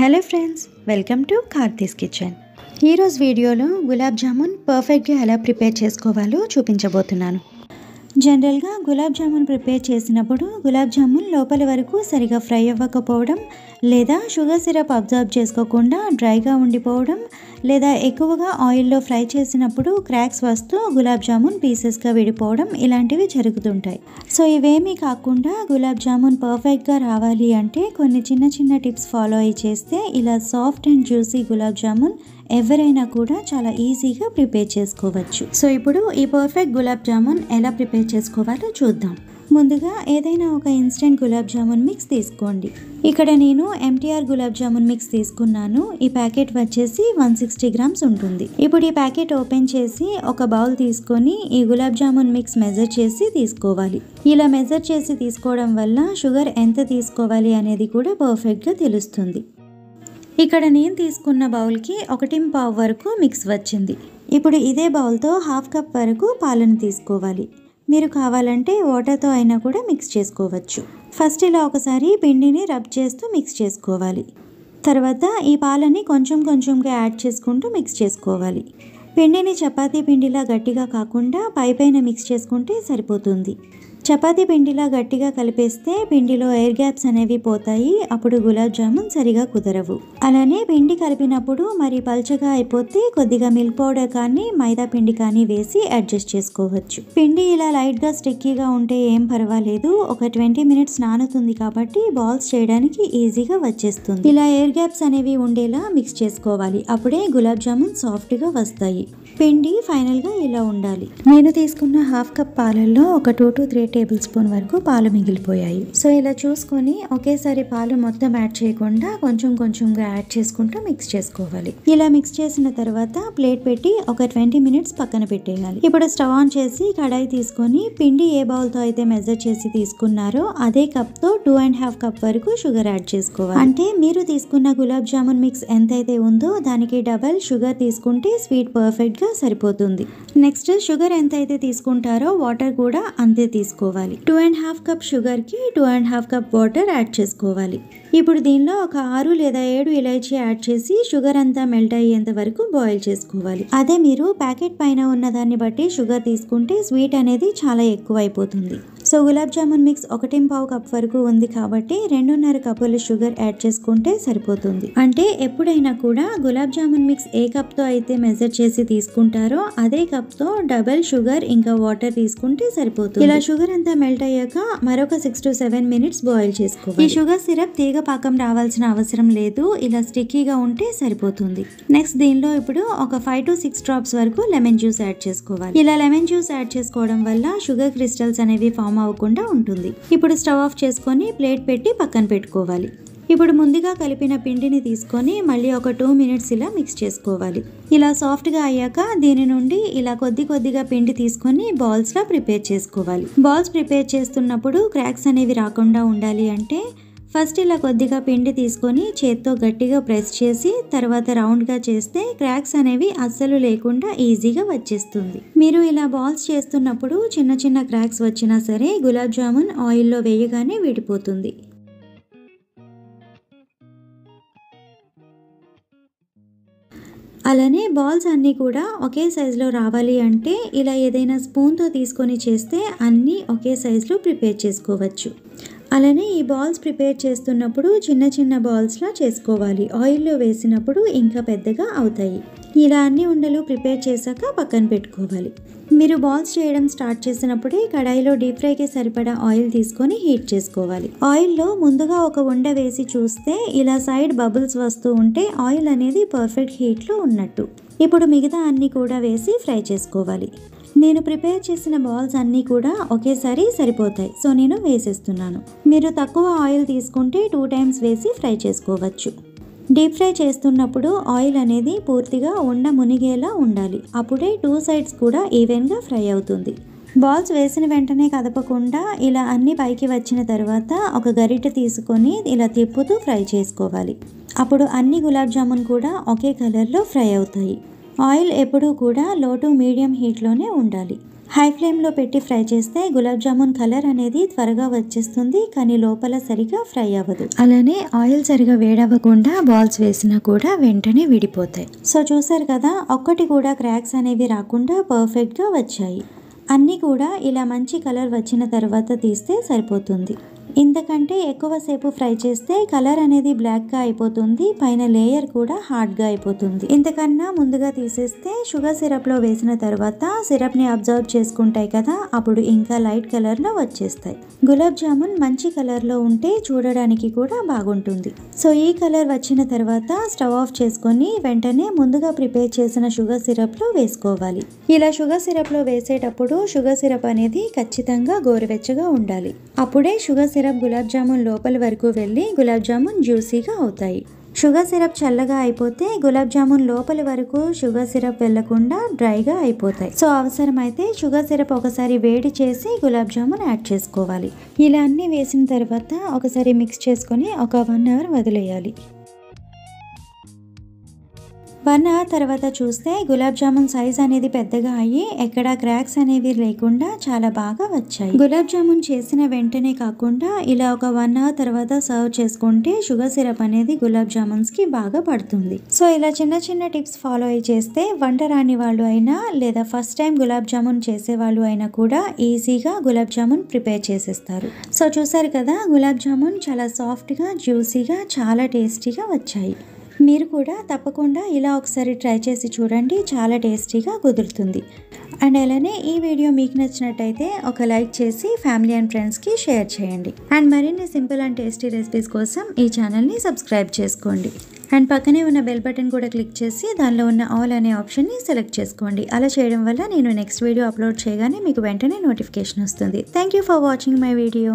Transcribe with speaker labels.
Speaker 1: Hello friends, welcome to Karthi's kitchen. ఈరోజు వీడియోలో గులాబ్ జామున్ పర్ఫెక్ట్గా ఎలా ప్రిపేర్ చేసుకోవాలో చూపించబోతున్నాను. జనరల్గా గులాబ్ జామున్ ప్రిపేర్ చేసినప్పుడు గులాబ్ జామున్ లోపల వరకు సరిగా ఫ్రై అవ్వకపోవడం, లేదా షుగర్ సిరప్ అబ్జర్వ్ చేసుకోకుండా డ్రైగా ఉండిపోవడం, లేదా ఎక్కువగా ఆయిల్లో ఫ్రై చేసినప్పుడు క్రాక్స్ వస్తూ గులాబ్ జామున్ పీసెస్గా విడిపోవడం ఇలాంటివి జరుగుతుంటాయి. సో ఇవేమీ కాకుండా గులాబ్ జామున్ పర్ఫెక్ట్గా రావాలి అంటే కొన్ని చిన్న చిన్న టిప్స్ ఫాలో అయ్యి చేస్తే ఇలా soft and juicy gulab jamun ఎవరైనా కూడా చాలా ఈజీగా ప్రిపేర్ చేసుకోవచ్చు. సో ఇప్పుడు ఈ పర్ఫెక్ట్ గులాబ్ జామున్ ఎలా ప్రిపేర్ చేసుకోవాలో చూద్దాం. ముందుగా ఏదైనా ఒక ఇన్స్టెంట్ గులాబ్ జామున్ మిక్స్ తీసుకోండి. ఇక్కడ నేను MTR గులాబ్ జామున్ మిక్స్ తీసుకున్నాను. ఈ ప్యాకెట్ వచ్చేసి 160 గ్రామ్స్ ఉంటుంది. ఇప్పుడు ఈ ప్యాకెట్ ఓపెన్ చేసి ఒక బౌల్ తీసుకొని ఈ గులాబ్ జామున్ మిక్స్ మెజర్ చేసి తీసుకోవాలి. ఇలా మెజర్ చేసి తీసుకోవడం వల్ల షుగర్ ఎంత తీసుకోవాలి అనేది కూడా పర్ఫెక్ట్గా తెలుస్తుంది. ఇక్కడ నేను తీసుకున్న బౌల్కి 1.5 వరకు మిక్స్ వచ్చింది. ఇప్పుడు ఇదే బౌల్తో 1/2 కప్ వరకు పాలను తీసుకోవాలి. మీరు కావాలంటే వాటర్తో అయినా కూడా మిక్స్ చేసుకోవచ్చు. ఫస్ట్ ఇలా ఒకసారి పిండిని రబ్ చేస్తూ మిక్స్ చేసుకోవాలి. తర్వాత ఈ పాలని కొంచెం కొంచెంగా యాడ్ చేసుకుంటూ మిక్స్ చేసుకోవాలి. పిండిని చపాతీ పిండిలా గట్టిగా కాకుండా పైపైన మిక్స్ చేసుకుంటే సరిపోతుంది. చపాతీ పిండిలా గట్టిగా కలిపేస్తే పిండిలో ఎయిర్ గ్యాప్స్ అనేవి పోతాయి. అప్పుడు గులాబ్ జామున్ సరిగా కుదరవు. అలానే పిండి కలిపినప్పుడు మరి పల్చగా అయిపోతే కొద్దిగా మిల్క్ పౌడర్ కానీ మైదా పిండి కానీ వేసి అడ్జస్ట్ చేసుకోవచ్చు. పిండి ఇలా లైట్గా స్టిక్కీగా ఉంటే ఏం పర్వాలేదు. ఒక 20 మినిట్స్ నానుతుంది కాబట్టి బాల్స్ చేయడానికి ఈజీగా వచ్చేస్తుంది. ఇలా ఎయిర్ గ్యాప్స్ అనేవి ఉండేలా మిక్స్ చేసుకోవాలి. అప్పుడే గులాబ్ జామున్ సాఫ్ట్గా వస్తాయి. పిండి ఫైనల్గా ఇలా ఉండాలి. నేను తీసుకున్న 1/2 కప్ పాలల్లో ఒక 2 to 3 టేబుల్ స్పూన్ వరకు పాలు మిగిలిపోయాయి. సో ఇలా చూసుకొని ఒకేసారి పాలు మొత్తం యాడ్ చేయకుండా కొంచెం కొంచెంగా యాడ్ చేసుకుంటూ మిక్స్ చేసుకోవాలి. ఇలా మిక్స్ చేసిన తర్వాత ప్లేట్ పెట్టి ఒక 20 మినిట్స్ పక్కన పెట్టేయాలి. ఇప్పుడు స్టవ్ ఆన్ చేసి కడాయి తీసుకొని పిండి ఏ బౌల్తో అయితే మెజర్ చేసి తీసుకున్నారో అదే కప్తో 2.5 కప్ వరకు షుగర్ యాడ్ చేసుకోవాలి. అంటే మీరు తీసుకున్న గులాబ్ జామున్ మిక్స్ ఎంతైతే ఉందో దానికి డబల్ షుగర్ తీసుకుంటే స్వీట్ పర్ఫెక్ట్గా సరిపోతుంది. నెక్స్ట్ షుగర్ ఎంతైతే తీసుకుంటారో వాటర్ కూడా అంతే తీసుకోవాలి. 2.5 కప్ షుగర్కి 2.5 కప్ వాటర్ యాడ్ చేసుకోవాలి. ఇప్పుడు దీనిలో ఒక 6 లేదా 7 ఇలాచీ యాడ్ చేసి షుగర్ అంతా మెల్ట్ అయ్యేంత వరకు బాయిల్ చేసుకోవాలి. అదే మీరు ప్యాకెట్ పైన ఉన్న దాన్ని బట్టి షుగర్ తీసుకుంటే స్వీట్ అనేది చాలా ఎక్కువ అయిపోతుంది. So gulab jamun mix 1.5 cup వరకు ఉంది కాబట్టి 2.5 కప్పులు షుగర్ యాడ్ చేసుకుంటే సరిపోతుంది. అంటే ఎప్పుడైనా కూడా గులాబ్ జామున్ మిక్స్ ఏ కప్తో అయితే మెజర్ చేసి తీసుకుంటారో అదే కప్తో డబల్ షుగర్ ఇంకా వాటర్ తీసుకుంటే సరిపోతుంది. ఇలా షుగర్ అంతా మెల్ట్ అయ్యాక మరొక 6 to 7 మినిట్స్ బాయిల్ చేసుకోవాలి. ఈ షుగర్ సిరప్ తీగ పాకం రావాల్సిన అవసరం లేదు. ఇలా స్టిక్కీగా ఉంటే సరిపోతుంది. నెక్స్ట్ దీనిలో ఇప్పుడు ఒక 5 to 6 డ్రాప్స్ వరకు లెమన్ జ్యూస్ యాడ్ చేసుకోవాలి. ఇలా లెమన్ జ్యూస్ యాడ్ చేసుకోవడం వల్ల షుగర్ క్రిస్టల్స్ అనేవి ఫామ్ అవ్వకుండా ఉంటుంది. ఇప్పుడు స్టవ్ ఆఫ్ చేసుకొని ప్లేట్ పెట్టి పక్కన పెట్టుకోవాలి. ఇప్పుడు ముందుగా కలిపిన పిండిని తీసుకొని మళ్ళీ ఒక 2 మినిట్స్ ఇలా మిక్స్ చేసుకోవాలి. ఇలా సాఫ్ట్గా అయ్యాక దీని నుండి ఇలా కొద్దిగా పిండి తీసుకొని బాల్స్లా ప్రిపేర్ చేసుకోవాలి. బాల్స్ ప్రిపేర్ చేస్తున్నప్పుడు క్రాక్స్ అనేవి రాకుండా ఉండాలి అంటే ఫస్ట్ ఇలా కొద్దిగా పిండి తీసుకొని చేత్తో గట్టిగా ప్రెస్ చేసి తర్వాత రౌండ్గా చేస్తే క్రాక్స్ అనేవి అస్సలు లేకుండా ఈజీగా వచ్చేస్తుంది. మీరు ఇలా బాల్స్ చేస్తున్నప్పుడు చిన్న చిన్న క్రాక్స్ వచ్చినా సరే గులాబ్ జామున్ ఆయిల్లో వేయగానే విడిపోతుంది. అలానే బాల్స్ అన్నీ కూడా ఒకే సైజులో రావాలి అంటే ఇలా ఏదైనా స్పూన్తో తీసుకొని చేస్తే అన్నీ ఒకే సైజులో ప్రిపేర్ చేసుకోవచ్చు. అలానే ఈ బాల్స్ ప్రిపేర్ చేస్తున్నప్పుడు చిన్న చిన్న బాల్స్లా చేసుకోవాలి. ఆయిల్లో వేసినప్పుడు ఇంకా పెద్దగా అవుతాయి. ఇలా అన్ని ఉండలు ప్రిపేర్ చేశాక పక్కన పెట్టుకోవాలి. మీరు బాల్స్ చేయడం స్టార్ట్ చేసినప్పుడే కడాయిలో డీప్ ఫ్రైకి సరిపడా ఆయిల్ తీసుకొని హీట్ చేసుకోవాలి. ఆయిల్లో ముందుగా ఒక ఉండ వేసి చూస్తే ఇలా సైడ్ బబుల్స్ వస్తూ ఉంటే ఆయిల్ అనేది పర్ఫెక్ట్ హీట్లో ఉన్నట్టు. ఇప్పుడు మిగతా అన్నీ కూడా వేసి ఫ్రై చేసుకోవాలి. నేను ప్రిపేర్ చేసిన బాల్స్ అన్నీ కూడా ఒకేసారి సరిపోతాయి. సో నేను వేసేస్తున్నాను. మీరు తక్కువ ఆయిల్ తీసుకుంటే 2 టైమ్స్ వేసి ఫ్రై చేసుకోవచ్చు. డీప్ ఫ్రై చేస్తున్నప్పుడు ఆయిల్ అనేది పూర్తిగా ఉండ మునిగేలా ఉండాలి. అప్పుడే 2 సైడ్స్ కూడా ఈవెన్గా ఫ్రై అవుతుంది. బాల్స్ వేసిన వెంటనే కదపకుండా ఇలా అన్ని పైకి వచ్చిన తర్వాత ఒక గరిటె తీసుకొని ఇలా తిప్పుతూ ఫ్రై చేసుకోవాలి. అప్పుడు అన్ని గులాబ్ జామున్ కూడా ఒకే కలర్లో ఫ్రై అవుతాయి. ఆయిల్ ఎప్పుడూ కూడా లో టు మీడియం హీట్లోనే ఉండాలి. హై ఫ్లేమ్లో పెట్టి ఫ్రై చేస్తే గులాబ్ జామున్ కలర్ అనేది త్వరగా వచ్చేస్తుంది, కానీ లోపల సరిగా ఫ్రై అవ్వదు. అలానే ఆయిల్ సరిగా వేడవ్వకుండా బాల్స్ వేసినా కూడా వెంటనే విడిపోతాయి. సో చూసారు కదా, ఒక్కటి కూడా క్రాక్స్ అనేవి రాకుండా పర్ఫెక్ట్గా వచ్చాయి. అన్నీ కూడా ఇలా మంచి కలర్ వచ్చిన తర్వాత తీస్తే సరిపోతుంది. ఇంతకంటే ఎక్కువసేపు ఫ్రై చేస్తే కలర్ అనేది బ్లాక్గా అయిపోతుంది, పైన లేయర్ కూడా హార్డ్గా అయిపోతుంది. ఇంతకన్నా ముందుగా తీసేస్తే షుగర్ సిరప్లో వేసిన తర్వాత సిరప్ని అబ్జర్వ్ చేసుకుంటాయి కదా, అప్పుడు ఇంకా లైట్ కలర్లో వచ్చేస్తాయి. గులాబ్ జామున్ మంచి కలర్లో ఉంటే చూడడానికి కూడా బాగుంటుంది. సో ఈ కలర్ వచ్చిన తర్వాత స్టవ్ ఆఫ్ చేసుకొని వెంటనే ముందుగా ప్రిపేర్ చేసిన షుగర్ సిరప్లో వేసుకోవాలి. ఇలా షుగర్ సిరప్లో వేసేటప్పుడు షుగర్ సిరప్ అనేది ఖచ్చితంగా గోరువెచ్చగా ఉండాలి. అప్పుడే షుగర్ సిరప్ గులాబ్ జామున్ లోపల వరకు వెళ్ళి గులాబ్ జామున్ జ్యూసీగా అవుతాయి. షుగర్ సిరప్ చల్లగా అయిపోతే గులాబ్ జామున్ లోపలి వరకు షుగర్ సిరప్ వెళ్లకుండా డ్రైగా అయిపోతాయి. సో అవసరమైతే షుగర్ సిరప్ ఒకసారి వేడి చేసి గులాబ్ జామున్ యాడ్ చేసుకోవాలి. ఇలా అన్నీ వేసిన తర్వాత ఒకసారి మిక్స్ చేసుకొని ఒక 1 అవర్ వదిలేయాలి. 1 అవర్ తర్వాత చూస్తే గులాబ్ జామున్ సైజ్ అనేది పెద్దగా అయ్యి ఎక్కడ క్రాక్స్ అనేవి లేకుండా చాలా బాగా వచ్చాయి. గులాబ్ జామున్ చేసిన వెంటనే కాకుండా ఇలా ఒక 1 అవర్ తర్వాత సర్వ్ చేసుకుంటే షుగర్ సిరప్ అనేది గులాబ్ జామున్స్ కి బాగా పడుతుంది. సో ఇలా చిన్న చిన్న టిప్స్ ఫాలో అయ్యి చేస్తే వంట రాని వాళ్ళు అయినా లేదా ఫస్ట్ టైం గులాబ్ జామున్ చేసే వాళ్ళు అయినా కూడా ఈజీగా గులాబ్ జామున్ ప్రిపేర్ చేసేస్తారు. సో చూసారు కదా, గులాబ్ జామున్ చాలా సాఫ్ట్గా జ్యూసీగా చాలా టేస్టీగా వచ్చాయి. మీరు కూడా తప్పకుండా ఇలా ఒకసారి ట్రై చేసి చూడండి, చాలా టేస్టీగా కుదురుతుంది. అండ్ అలానే ఈ వీడియో మీకు నచ్చినట్టయితే ఒక లైక్ చేసి ఫ్యామిలీ అండ్ ఫ్రెండ్స్కి షేర్ చేయండి. అండ్ మరిన్ని సింపుల్ అండ్ టేస్టీ రెసిపీస్ కోసం ఈ ఛానల్ని సబ్స్క్రైబ్ చేసుకోండి. అండ్ పక్కనే ఉన్న బెల్ బటన్ కూడా క్లిక్ చేసి దానిలో ఉన్న ఆల్ అనే ఆప్షన్ని సెలెక్ట్ చేసుకోండి. అలా చేయడం వల్ల నేను నెక్స్ట్ వీడియో అప్లోడ్ చేయగానే మీకు వెంటనే నోటిఫికేషన్ వస్తుంది. Thank you for watching my video.